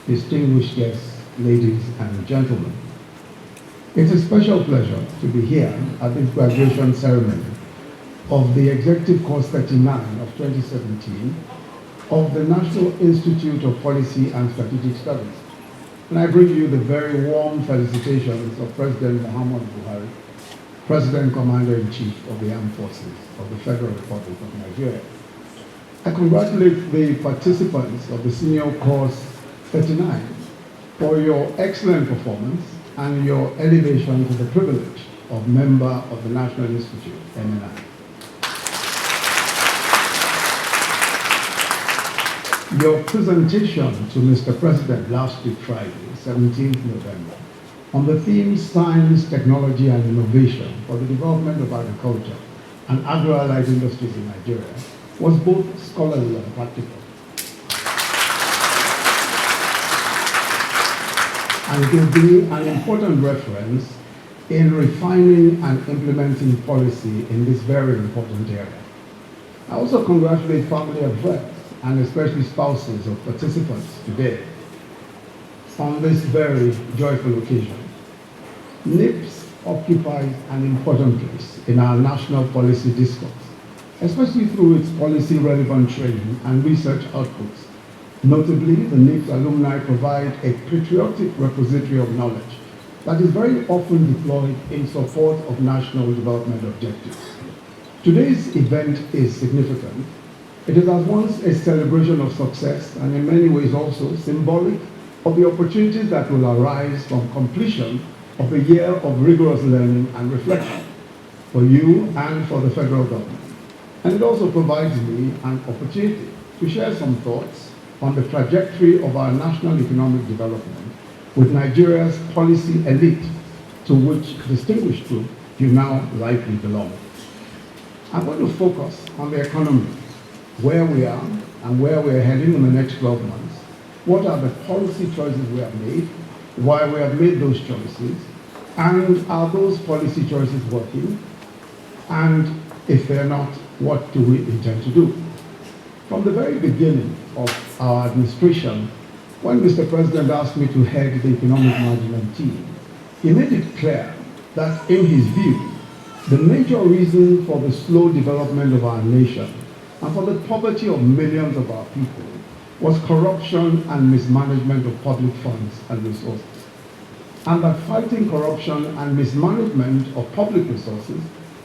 distinguished guests, ladies and gentlemen. It's a special pleasure to be here at this graduation ceremony of the Executive Course 39 of 2017 of the National Institute of Policy and Strategic Studies. And I bring you the very warm felicitations of President Muhammadu Buhari, President Commander-in-Chief of the Armed Forces of the Federal Republic of Nigeria. I congratulate the participants of the Senior Course 39 for your excellent performance and your elevation to the privilege of member of the National Institute, NNI. Your presentation to Mr. President last week Friday, 17th November, on the theme Science, Technology and Innovation for the Development of Agriculture and Agro-Allied Industries in Nigeria was both scholarly and practical. And it will be an important reference in refining and implementing policy in this very important area. I also congratulate family of vets and especially spouses of participants today on this very joyful occasion. NIPSS occupies an important place in our national policy discourse, especially through its policy-relevant training and research outputs. Notably, the NIPSS alumni provide a patriotic repository of knowledge that is very often deployed in support of national development objectives. Today's event is significant. It is at once a celebration of success and in many ways also symbolic of the opportunities that will arise from completion of a year of rigorous learning and reflection for you and for the federal government. And it also provides me an opportunity to share some thoughts on the trajectory of our national economic development with Nigeria's policy elite, to which distinguished group you now rightly belong. I'm going to focus on the economy, where we are and where we're heading in the next 12 months. What are the policy choices we have made, why we have made those choices, and are those policy choices working? And if they're not, what do we intend to do? From the very beginning of our administration, when Mr. President asked me to head the economic management team, he made it clear that in his view, the major reason for the slow development of our nation and for the poverty of millions of our people was corruption and mismanagement of public funds and resources. And that fighting corruption and mismanagement of public resources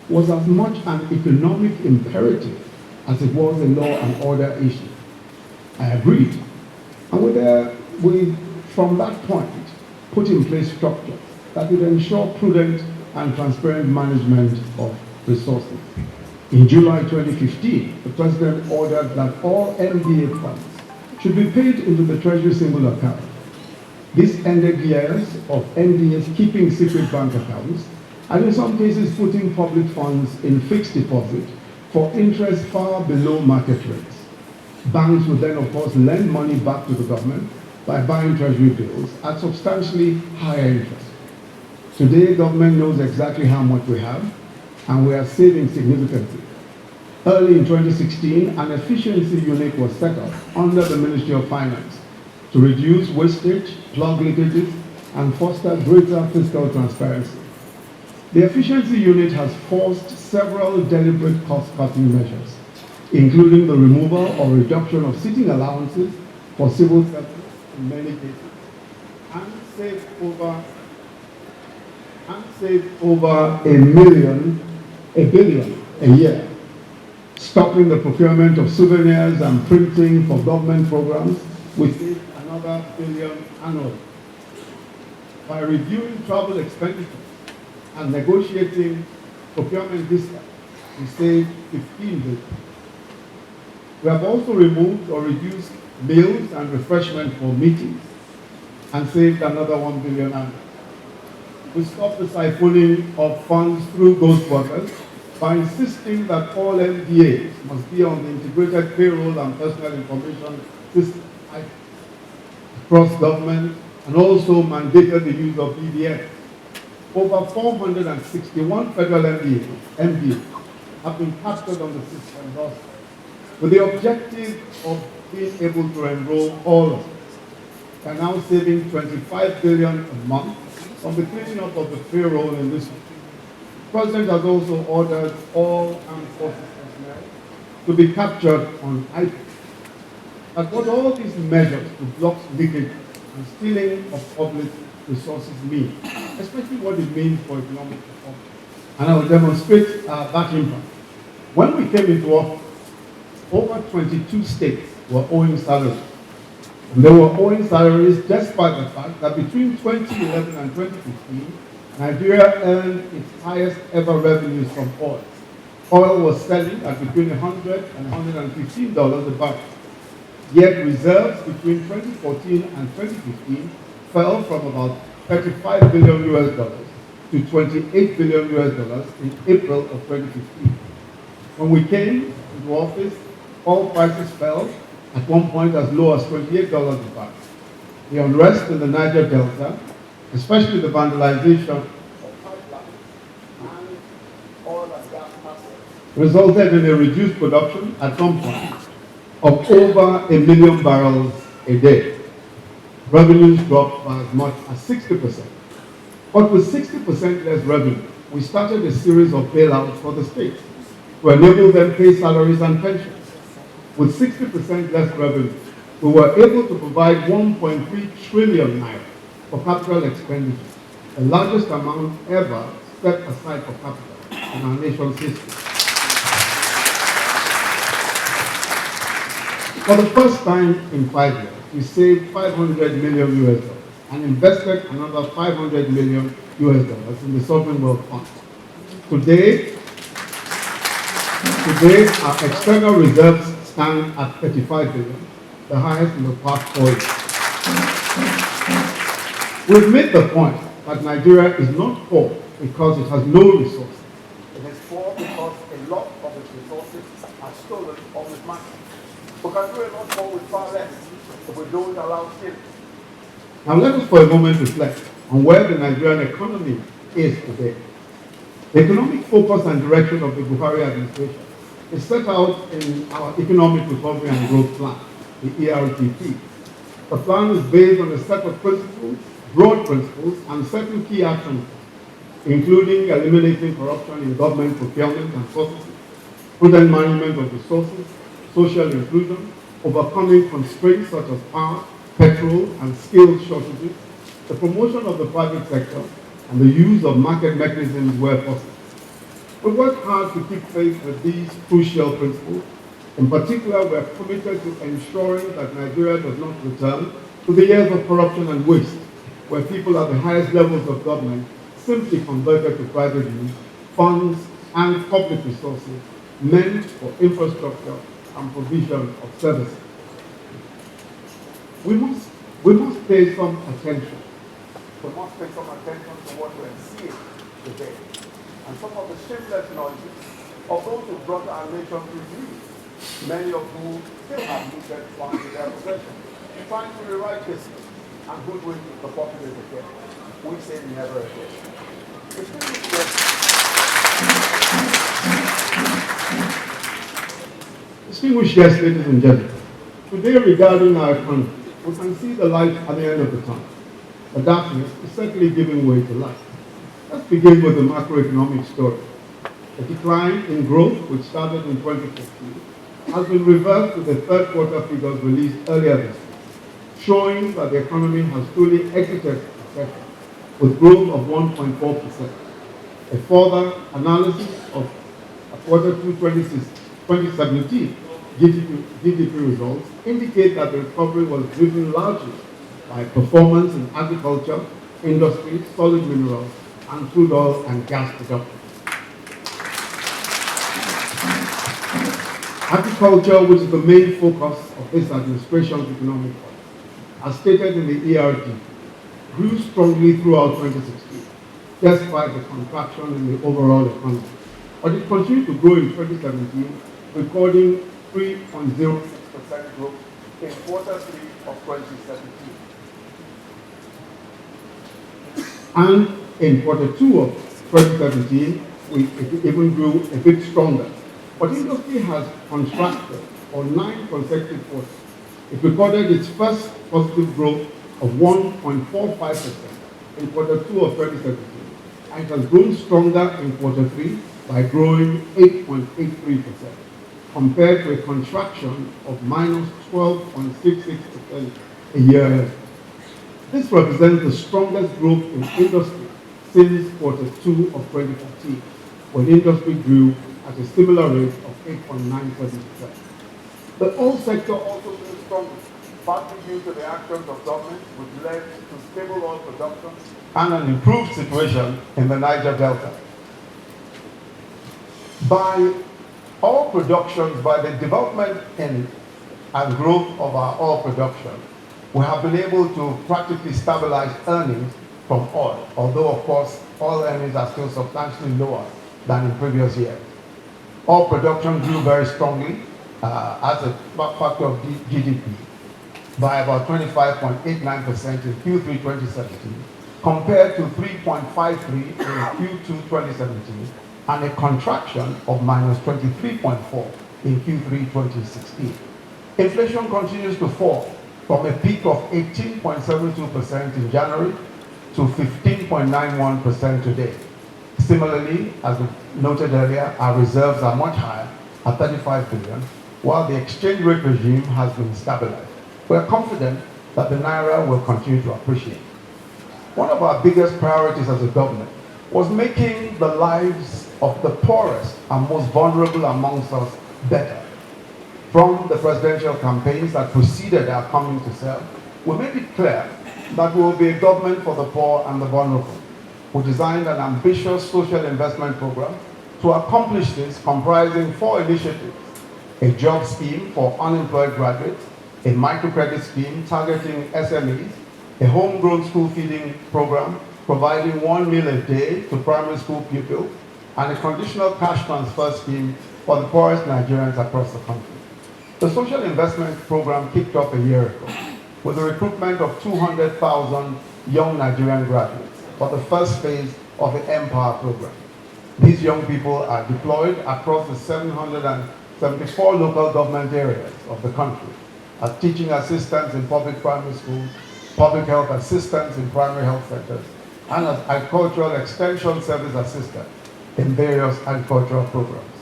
was as much an economic imperative as it was a law and order issue. I agreed. And we, from that point, put in place structures that would ensure prudent and transparent management of resources. In July 2015, the President ordered that all MDA funds should be paid into the Treasury single account. This ended years of MDAs keeping secret bank accounts and in some cases putting public funds in fixed deposit for interest far below market rates. Banks would then, of course, lend money back to the government by buying Treasury bills at substantially higher interest. Today, government knows exactly how much we have, and we are saving significantly. Early in 2016, an efficiency unit was set up under the Ministry of Finance to reduce wastage, plug leakages, and foster greater fiscal transparency. The efficiency unit has forced several deliberate cost-cutting measures, including the removal or reduction of sitting allowances for civil servants in many cases, and saved over a billion a year, stopping the procurement of souvenirs and printing for government programs, we saved another billion annually. By reviewing travel expenditures and negotiating procurement discounts, we saved 15 billion. We have also removed or reduced meals and refreshment for meetings and saved another 1 billion annually. We stopped the siphoning of funds through ghost workers by insisting that all MDAs must be on the integrated payroll and personal information system across government, and also mandated the use of BVN. Over 461 federal MDAs have been captured on the system thus far, with the objective of being able to enroll all of them. They are now saving 25 billion a month from the cleaning up of the payroll in this country. The President has also ordered all armed forces personnel to be captured on IP. But what all these measures to block leakage and stealing of public resources mean, especially what it means for economic performance. And I will demonstrate that impact. When we came into office, over 22 states were owing salaries. And they were owing salaries despite the fact that between 2011 and 2015, Nigeria earned its highest ever revenues from oil. Oil was selling at between $100 and $115 a barrel. Yet reserves between 2014 and 2015 fell from about $35 billion to $28 billion in April of 2015. When we came into office, oil prices fell at one point as low as $28 a barrel. The unrest in the Niger Delta, especially the vandalization of pipelines and oil and gas assets, resulted in a reduced production at some point of over 1 million barrels a day. Revenues dropped by as much as 60%. But with 60% less revenue, we started a series of bailouts for the states to enable them to pay salaries and pensions. With 60% less revenue, we were able to provide 1.3 trillion naira for capital expenditure, the largest amount ever set aside for capital in our nation's history. For the first time in 5 years, we saved $500 million and invested another $500 million in the Sovereign Wealth Fund. Today, our external reserves stand at $35 billion, the highest in the past 4 years. We've made the point that Nigeria is not poor because it has no resources. It is poor because a lot of its resources are stolen or mismanaged. Because we're not poor with far less, if we don't allow stealing. Now let us for a moment reflect on where the Nigerian economy is today. The economic focus and direction of the Buhari administration is set out in our Economic Recovery and Growth Plan, the ERGP. The plan is based on a set of principles, broad principles, and certain key actions, including eliminating corruption in government procurement and processes, prudent management of resources, social inclusion, overcoming constraints such as power, petrol, and skills shortages, the promotion of the private sector, and the use of market mechanisms where possible. We work hard to keep faith with these crucial principles. In particular, we are committed to ensuring that Nigeria does not return to the years of corruption and waste, where people at the highest levels of government simply converted to private use funds and public resources meant for infrastructure and provision of services. We must pay some attention. We must pay some attention to what we're seeing today. And some of the shameless noises of those who brought our nation to grief, many of whom still have looted funds in their possession, trying to rewrite history and hoodwink the populace again. We say never again. Distinguished guests, ladies and gentlemen, today regarding our economy, we can see the light at the end of the tunnel. The darkness is certainly giving way to light. Let's begin with the macroeconomic story. The decline in growth, which started in 2015, has been reversed with the third quarter figures released earlier this year, showing that the economy has fully exited recession with growth of 1.4%. A further analysis of quarter 2 2017 GDP results indicate that the recovery was driven largely by performance in agriculture, industry, solid minerals, and crude oil and gas production. Agriculture, which is the main focus of this administration's economic policy, as stated in the ERG, grew strongly throughout 2016, despite the contraction in the overall economy. But it continued to grow in 2017, recording 3.06% growth in quarter 3 of 2017. And in quarter 2 of 2017, we even grew a bit stronger. But industry has contracted for 9 consecutive quarters. It recorded its first positive growth of 1.45% in quarter 2 of 2017, and it has grown stronger in quarter 3 by growing 8.83%, compared to a contraction of minus 12.66% a year earlier. This represents the strongest growth in industry since quarter 2 of 2014, when industry grew at a similar rate of 8.97%. The oil sector also grew strongly, partly due to the actions of government, which led to stable oil production and an improved situation in the Niger Delta. By oil productions, by the development and growth of our oil production, we have been able to practically stabilize earnings from oil, although of course oil earnings are still substantially lower than in previous years. Oil production grew very strongly as a factor of GDP by about 25.89% in Q3 2017, compared to 3.53 in Q2 2017, and a contraction of minus 23.4 in Q3 2016. Inflation continues to fall from a peak of 18.72% in January to 15.91% today. Similarly, as noted earlier, our reserves are much higher at 35 billion, while the exchange rate regime has been stabilized. We are confident that the Naira will continue to appreciate. One of our biggest priorities as a government was making the lives of the poorest and most vulnerable amongst us better. From the presidential campaigns that preceded our coming to serve, we made it clear that we will be a government for the poor and the vulnerable. We designed an ambitious social investment program to accomplish this, comprising 4 initiatives: a job scheme for unemployed graduates, a microcredit scheme targeting SMEs, a homegrown school feeding program providing 1 meal a day to primary school pupils, and a conditional cash transfer scheme for the poorest Nigerians across the country. The social investment program kicked off a year ago with the recruitment of 200,000 young Nigerian graduates for the first phase of the Empower program. These young people are deployed across the 774 local government areas of the country as teaching assistants in public primary schools, public health assistants in primary health centers, and as agricultural extension service assistants in various agricultural programs.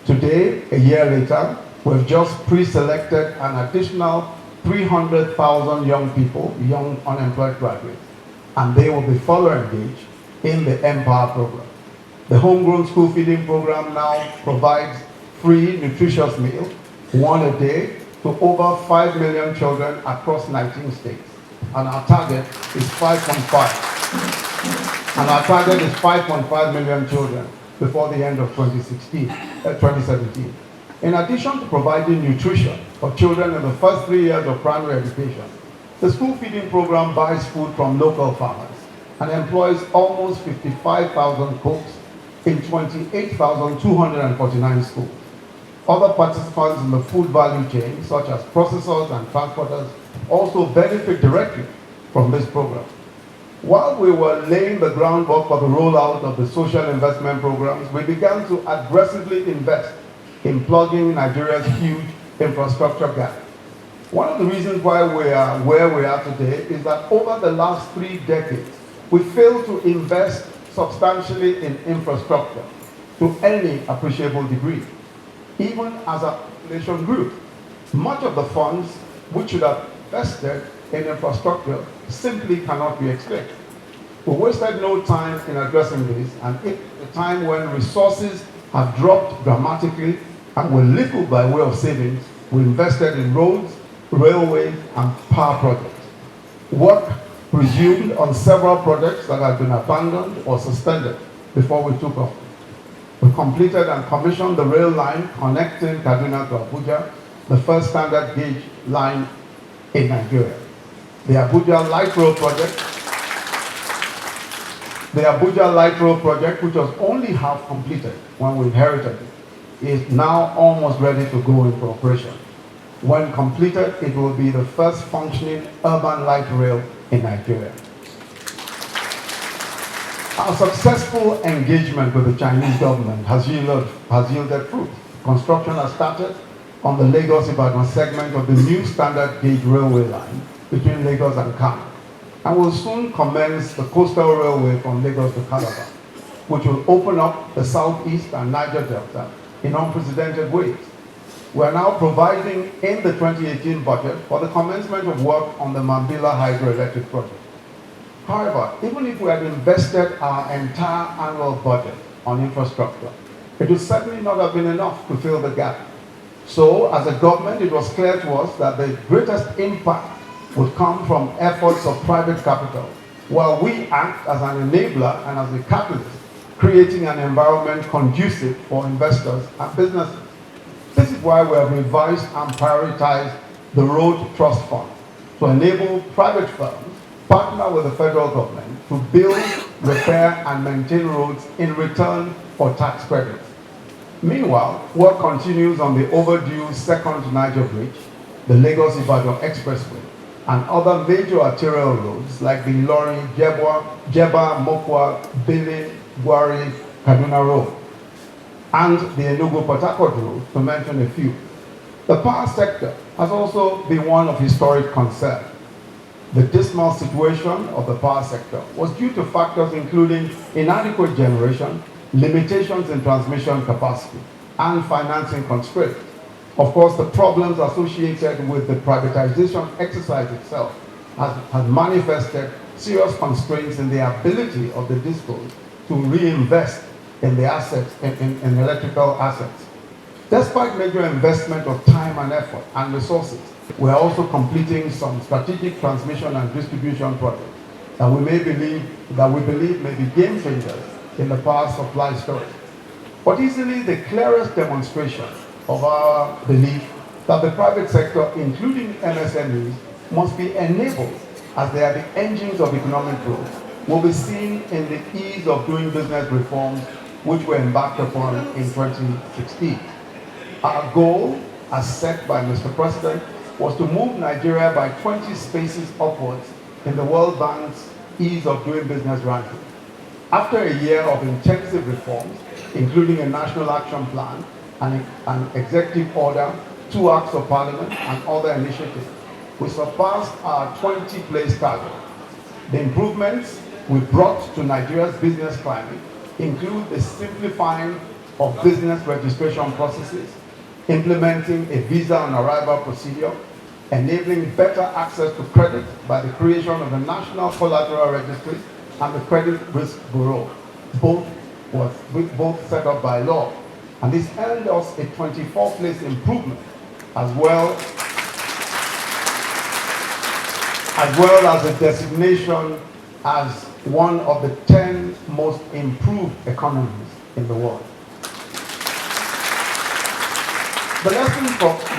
Today, a year later, we've just pre-selected an additional 300,000 young people, young unemployed graduates, and they will be further engaged in the Empower program. The homegrown school feeding program now provides free, nutritious meals, 1 a day, to over 5 million children across 19 states. And our target is 5.5 million children before the end of 2017. In addition to providing nutrition for children in the first 3 years of primary education, the school feeding program buys food from local farmers and employs almost 55,000 cooks in 28,249 schools. Other participants in the food value chain, such as processors and transporters, also benefit directly from this program. While we were laying the groundwork for the rollout of the social investment programs, we began to aggressively invest in plugging Nigeria's huge infrastructure gap. One of the reasons why we are where we are today is that over the last 3 decades, we failed to invest substantially in infrastructure to any appreciable degree. Even as our population grew, much of the funds which should have invested in infrastructure simply cannot be explained. We wasted no time in addressing this, and at a time when resources have dropped dramatically and with little by way of savings, we invested in roads, railways, and power projects. Work resumed on several projects that had been abandoned or suspended before we took off. We completed and commissioned the rail line connecting Kaduna to Abuja, the first standard gauge line in Nigeria. The Abuja Light Rail project, which was only half completed when we inherited it, is now almost ready to go into operation. When completed, it will be the first functioning urban light rail in Nigeria. Our successful engagement with the Chinese government has yielded fruit. Construction has started on the Lagos-Ibadan segment of the new standard gauge railway line between Lagos and Kano. and will soon commence the coastal railway from Lagos to Calabar, which will open up the southeast and Niger Delta in unprecedented ways. We are now providing in the 2018 budget for the commencement of work on the Mambila hydroelectric project. However, even if we had invested our entire annual budget on infrastructure, it would certainly not have been enough to fill the gap. So, as a government, it was clear to us that the greatest impact would come from efforts of private capital, while we act as an enabler and as a catalyst, creating an environment conducive for investors and businesses. This is why we have revised and prioritized the Road Trust Fund to enable private firms partner with the federal government to build, repair, and maintain roads in return for tax credits. Meanwhile, work continues on the overdue second Niger Bridge, the Lagos-Ibadan Expressway, and other major arterial roads like the Ilorin, Jeba, Mokwa, Benin, Gwari, Kaduna Road, and the Enugu-Port Harcourt Road, to mention a few. The power sector has also been one of historic concern. The dismal situation of the power sector was due to factors including inadequate generation, limitations in transmission capacity, and financing constraints. Of course, the problems associated with the privatization exercise itself has manifested serious constraints in the ability of the DISCOs to reinvest in the assets, in electrical assets. Despite major investment of time and effort and resources, we are also completing some strategic transmission and distribution projects that we believe may be game changers in the power supply story. But easily the clearest demonstration of our belief that the private sector, including MSMEs, must be enabled as they are the engines of economic growth, will be seen in the ease of doing business reforms which were embarked upon in 2016. Our goal, as set by Mr. President, was to move Nigeria by 20 spaces upwards in the World Bank's ease of doing business ranking. After a year of intensive reforms, including a national action plan, an executive order, 2 acts of parliament, and other initiatives, we surpassed our 20-place target. The improvements we brought to Nigeria's business climate include the simplifying of business registration processes, implementing a visa on arrival procedure, enabling better access to credit by the creation of the National Collateral Registry and the Credit Risk Bureau, both set up by law. And this earned us a 24-place improvement, as well as a designation as one of the 10 most improved economies in the world. The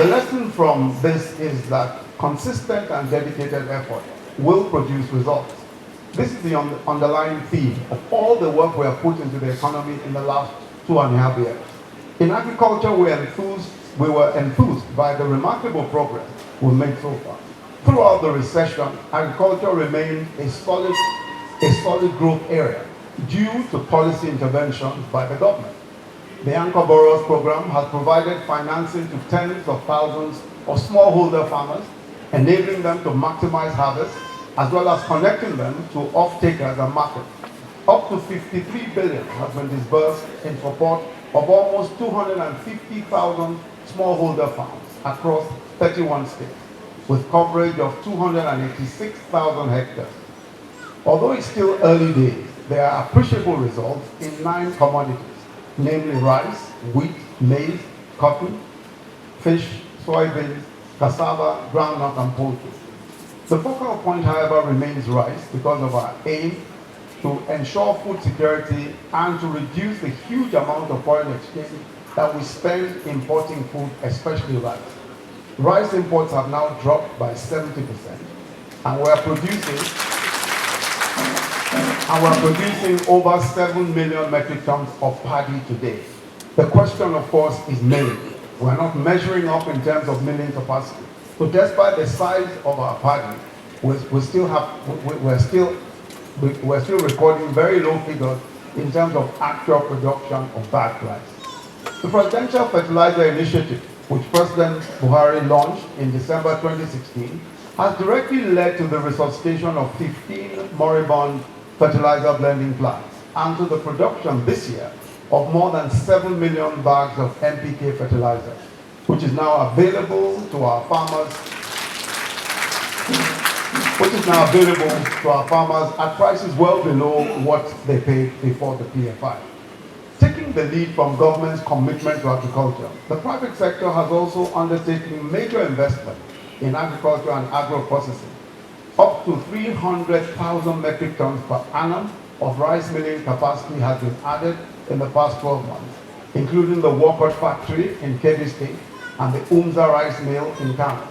lesson from this is that consistent and dedicated effort will produce results. This is the underlying theme of all the work we have put into the economy in the last 2.5 years. In agriculture, we were enthused by the remarkable progress we made so far. Throughout the recession, agriculture remained a solid growth area due to policy interventions by the government. The Anchor Borrowers Program has provided financing to tens of thousands of smallholder farmers, enabling them to maximize harvest, as well as connecting them to off-takers and markets. Up to 53 billion has been disbursed in support of almost 250,000 smallholder farms across 31 states, with coverage of 286,000 hectares. Although it's still early days, there are appreciable results in 9 commodities, namely rice, wheat, maize, cotton, fish, soybeans, cassava, groundnut, and poultry. The focal point, however, remains rice because of our aim to ensure food security and to reduce the huge amount of foreign exchange that we spend importing food, especially rice. Rice imports have now dropped by 70%, and we're producing over 7 million metric tons of paddy today. The question, of course, is millions. We're not measuring up in terms of millions capacity. So despite the size of our paddy, we're still recording very low figures in terms of actual production of bagged rice. The Presidential Fertilizer Initiative, which President Buhari launched in December 2016, has directly led to the resuscitation of 15 moribund fertilizer blending plants and to the production this year of more than 7 million bags of NPK fertilizer, which is now available to our farmers at prices well below what they paid before the PFI. Taking the lead from government's commitment to agriculture, the private sector has also undertaken major investment in agriculture and agro-processing. Up to 300,000 metric tons per annum of rice milling capacity has been added in the past 12 months, including the Walcott factory in Kebbi State and the Umza rice mill in Kano.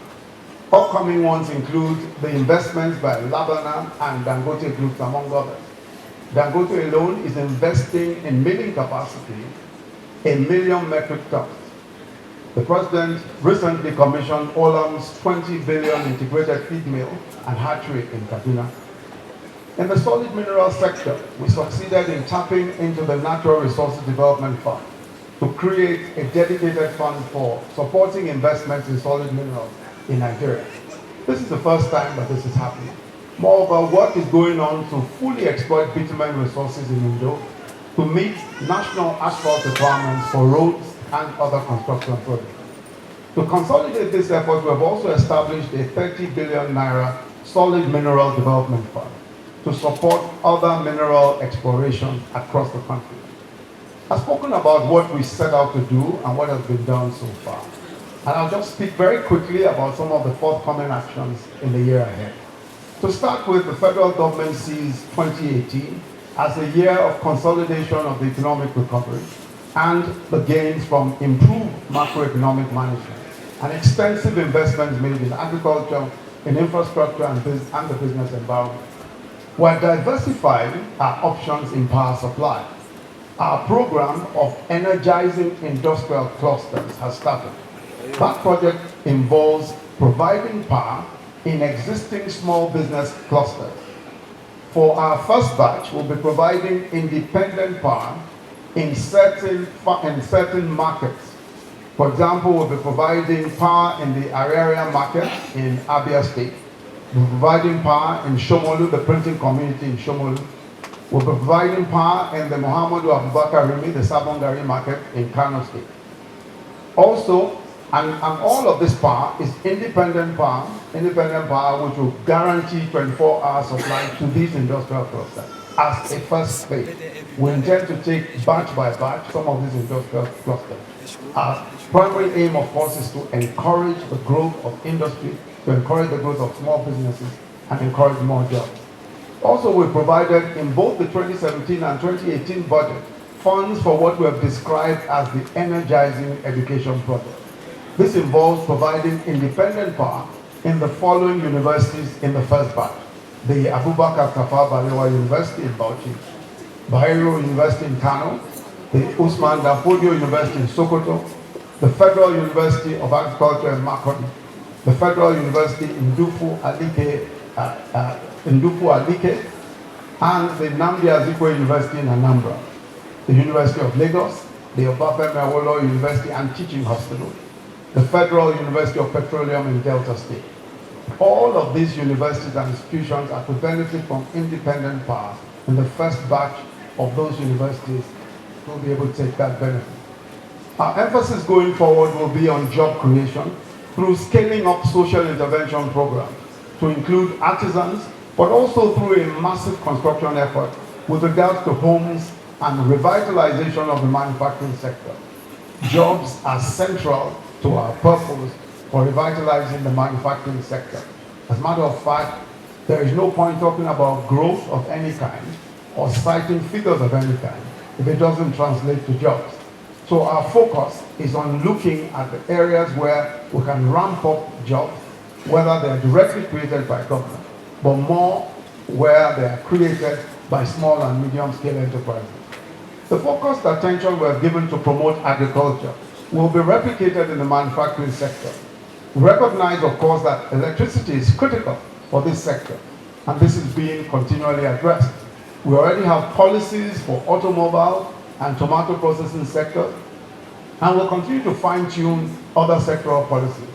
Upcoming ones include the investments by Labana and Dangote groups, among others. Dangote alone is investing in milling capacity 1 million metric tons. The President recently commissioned Olam's 20 billion integrated feed mill and hatchery in Kaduna. In the solid mineral sector, we succeeded in tapping into the Natural Resources Development Fund to create a dedicated fund for supporting investments in solid minerals in Nigeria. This is the first time that this is happening. Moreover, work is going on to fully exploit bitumen resources in Indo to meet national asphalt requirements for roads and other construction projects. To consolidate this effort, we have also established a 30 billion naira solid mineral development fund to support other mineral exploration across the country. I've spoken about what we set out to do and what has been done so far. And I'll just speak very quickly about some of the forthcoming actions in the year ahead. To start with, the federal government sees 2018 as a year of consolidation of the economic recovery and the gains from improved macroeconomic management and extensive investments made in agriculture, in infrastructure, and the business environment. We're diversifying our options in power supply. Our program of energizing industrial clusters has started. That project involves providing power in existing small business clusters. For our first batch, we'll be providing independent power in certain markets. For example, we'll be providing power in the Ariaria market in Abia State. We'll be providing power in Shomolu, the printing community in Shomolu. We'll be providing power in the Muhammadu Abubakar Rimi, the Sabongari market in Kano State. Also, and all of this power is independent power which will guarantee 24-hour supply to these industrial clusters. As a first phase, we intend to take batch by batch some of these industrial clusters. Our primary aim, of course, is to encourage the growth of industry, to encourage the growth of small businesses, and encourage more jobs. Also, we provided in both the 2017 and 2018 budget funds for what we have described as the Energizing Education Project. This involves providing independent power in the following universities in the first batch: the Abubakar Tafawa Balewa University in Bauchi, Bayero University in Kano, the Usman Danfodio University in Sokoto, the Federal University of Agriculture in Makurdi, the Federal University in Ndufu Alike, and the Nnamdi Azikiwe University in Anambra, the University of Lagos, the Obafemi Awolowo University and Teaching Hospital, the Federal University of Petroleum in Delta State. All of these universities and institutions are to benefit from independent power, and the first batch of those universities will be able to take that benefit. Our emphasis going forward will be on job creation through scaling up social intervention programs to include artisans, but also through a massive construction effort with regards to homes and revitalization of the manufacturing sector. Jobs are central to our purpose for revitalizing the manufacturing sector. As a matter of fact, there is no point talking about growth of any kind or citing figures of any kind if it doesn't translate to jobs. So our focus is on looking at the areas where we can ramp up jobs, whether they are directly created by government, but more where they are created by small and medium-scale enterprises. The focused attention we have given to promote agriculture will be replicated in the manufacturing sector. We recognize, of course, that electricity is critical for this sector, and this is being continually addressed. We already have policies for automobile and tomato processing sectors, and we'll continue to fine-tune other sectoral policies.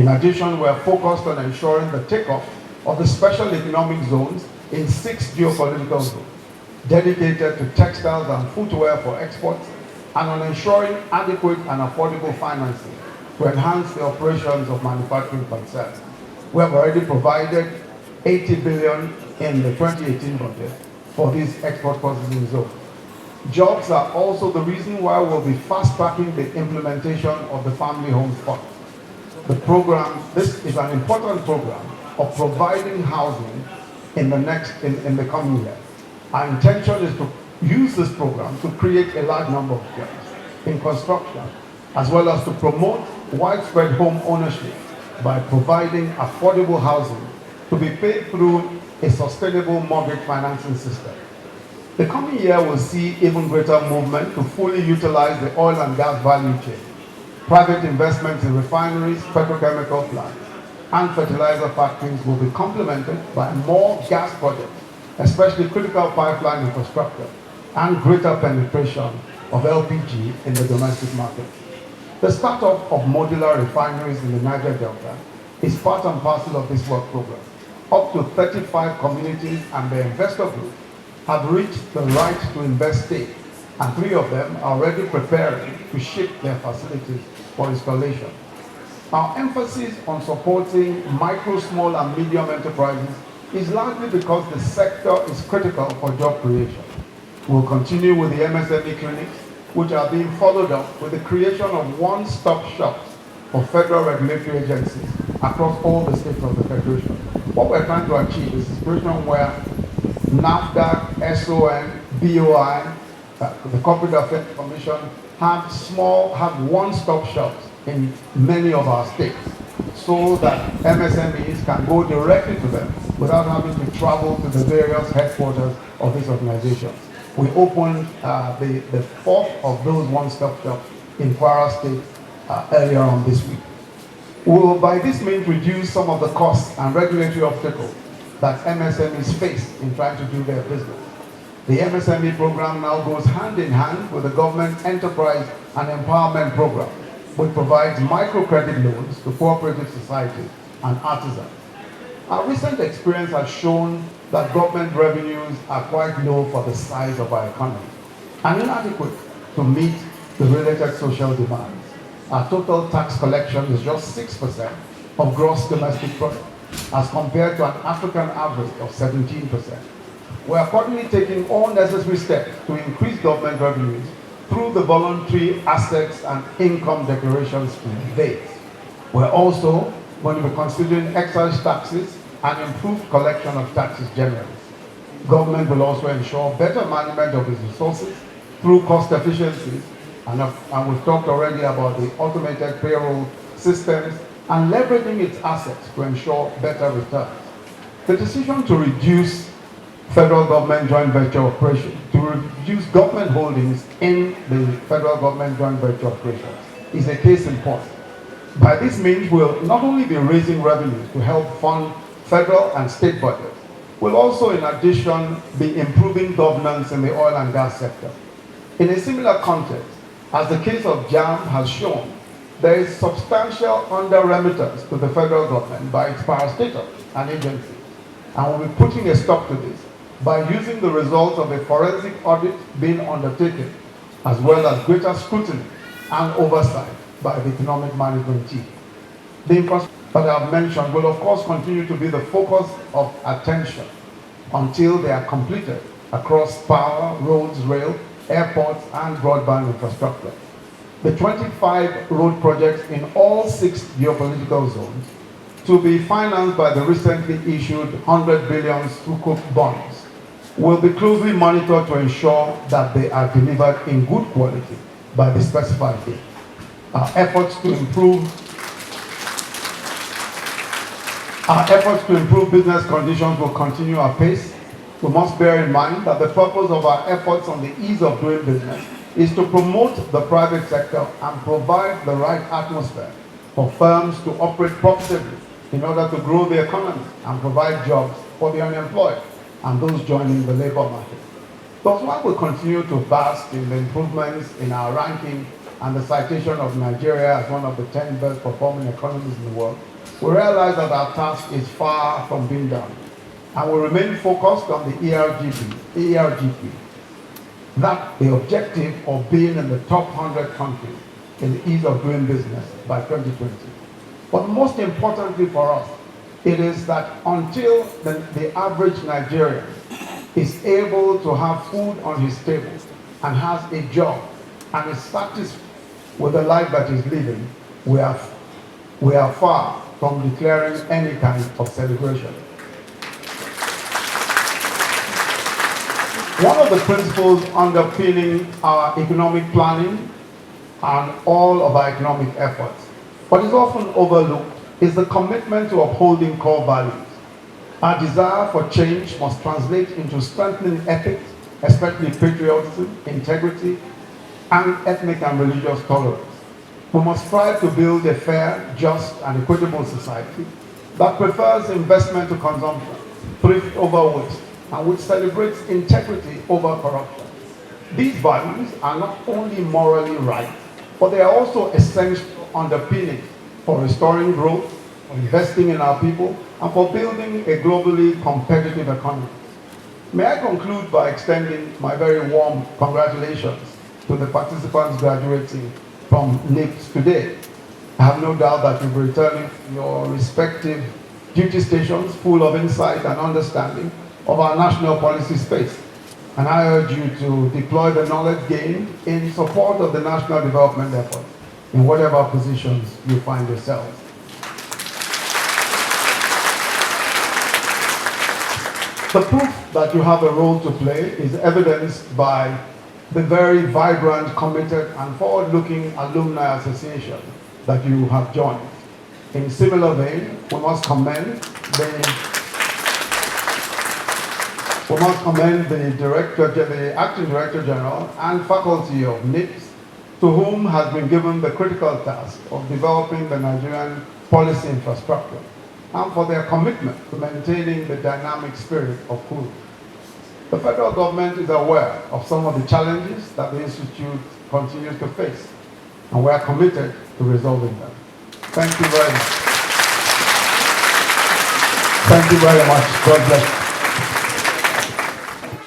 In addition, we are focused on ensuring the takeoff of the special economic zones in 6 geopolitical zones, dedicated to textiles and footwear for exports, and on ensuring adequate and affordable financing to enhance the operations of manufacturing concerns. We have already provided 80 billion in the 2018 budget for these export processing zones. Jobs are also the reason why we'll be fast-tracking the implementation of the Family Homes Fund. The program, this is an important program of providing housing in the coming year. Our intention is to use this program to create a large number of jobs in construction, as well as to promote widespread home ownership by providing affordable housing to be paid through a sustainable mortgage financing system. The coming year will see even greater movement to fully utilize the oil and gas value chain. Private investments in refineries, petrochemical plants, and fertilizer factories will be complemented by more gas projects, especially critical pipeline infrastructure, and greater penetration of LPG in the domestic market. The startup of modular refineries in the Niger Delta is part and parcel of this work program. Up to 35 communities and the investor group have reached the right to invest stage, and 3 of them are already preparing to ship their facilities for installation. Our emphasis on supporting micro, small, and medium enterprises is largely because the sector is critical for job creation. We'll continue with the MSME clinics, which are being followed up with the creation of one-stop shops for federal regulatory agencies across all the states of the Federation. What we're trying to achieve is a situation where NAFDAC, SON, BOI, the Corporate Affairs Commission have one-stop shops in many of our states, so that MSMEs can go directly to them without having to travel to the various headquarters of these organizations. We opened the 4th of those one-stop shops in Kwara State earlier on this week. We will by this means reduce some of the costs and regulatory obstacles that MSMEs face in trying to do their business. The MSME program now goes hand in hand with the government enterprise and empowerment program, which provides microcredit loans to cooperative societies and artisans. Our recent experience has shown that government revenues are quite low for the size of our economy and inadequate to meet the related social demands. Our total tax collection is just 6% of gross domestic product, as compared to an African average of 17%. We are accordingly taking all necessary steps to increase government revenues through the voluntary assets and income declaration scheme, VADE. We're also going to be considering excise taxes and improved collection of taxes generally. Government will also ensure better management of its resources through cost efficiencies, and we've talked already about the automated payroll systems and leveraging its assets to ensure better returns. The decision to reduce federal government joint venture operation, to reduce government holdings in the federal government joint venture operations, is a case in point. By this means, we'll not only be raising revenues to help fund federal and state budgets, we'll also, in addition, be improving governance in the oil and gas sector. In a similar context, as the case of JAM has shown, there is substantial under-remittance to the federal government by its parastatals and agencies, and we'll be putting a stop to this by using the results of a forensic audit being undertaken, as well as greater scrutiny and oversight by the economic management team. The infrastructure that I've mentioned will of course continue to be the focus of attention until they are completed across power, roads, rail, airports, and broadband infrastructure. The 25 road projects in all 6 geopolitical zones to be financed by the recently issued 100 billion Sukuk bonds will be closely monitored to ensure that they are delivered in good quality by the specified date. Our efforts to improve business conditions will continue apace. We must bear in mind that the purpose of our efforts on the ease of doing business is to promote the private sector and provide the right atmosphere for firms to operate profitably in order to grow the economy and provide jobs for the unemployed and those joining the labor market. That's why we continue to bask in the improvements in our ranking and the citation of Nigeria as one of the 10 best performing economies in the world we realize that our task is far from being done, and we remain focused on the ERGP, that the objective of being in the top 100 countries in the ease of doing business by 2020. But most importantly for us, it is that until the average Nigerian is able to have food on his table and has a job and is satisfied with the life that he's living, we are far from declaring any kind of celebration. One of the principles underpinning our economic planning and all of our economic efforts, but is often overlooked, is the commitment to upholding core values. Our desire for change must translate into strengthening ethics, especially patriotism, integrity, and ethnic and religious tolerance. We must strive to build a fair, just, and equitable society that prefers investment to consumption, thrift over waste, and which celebrates integrity over corruption. These values are not only morally right, but they are also essential underpinning for restoring growth, for investing in our people, and for building a globally competitive economy. May I conclude by extending my very warm congratulations to the participants graduating from NIPSS today. I have no doubt that you'll be returning to your respective duty stations full of insight and understanding of our national policy space. And I urge you to deploy the knowledge gained in support of the national development effort in whatever positions you find yourselves. The proof that you have a role to play is evidenced by the very vibrant, committed, and forward-looking alumni association that you have joined. In similar vein, we must commend the Acting Director General and faculty of NIPSS, to whom has been given the critical task of developing the Nigerian policy infrastructure, and for their commitment to maintaining the dynamic spirit of KURU. The federal government is aware of some of the challenges that the Institute continues to face, and we are committed to resolving them. Thank you very much. Thank you very much. God bless you.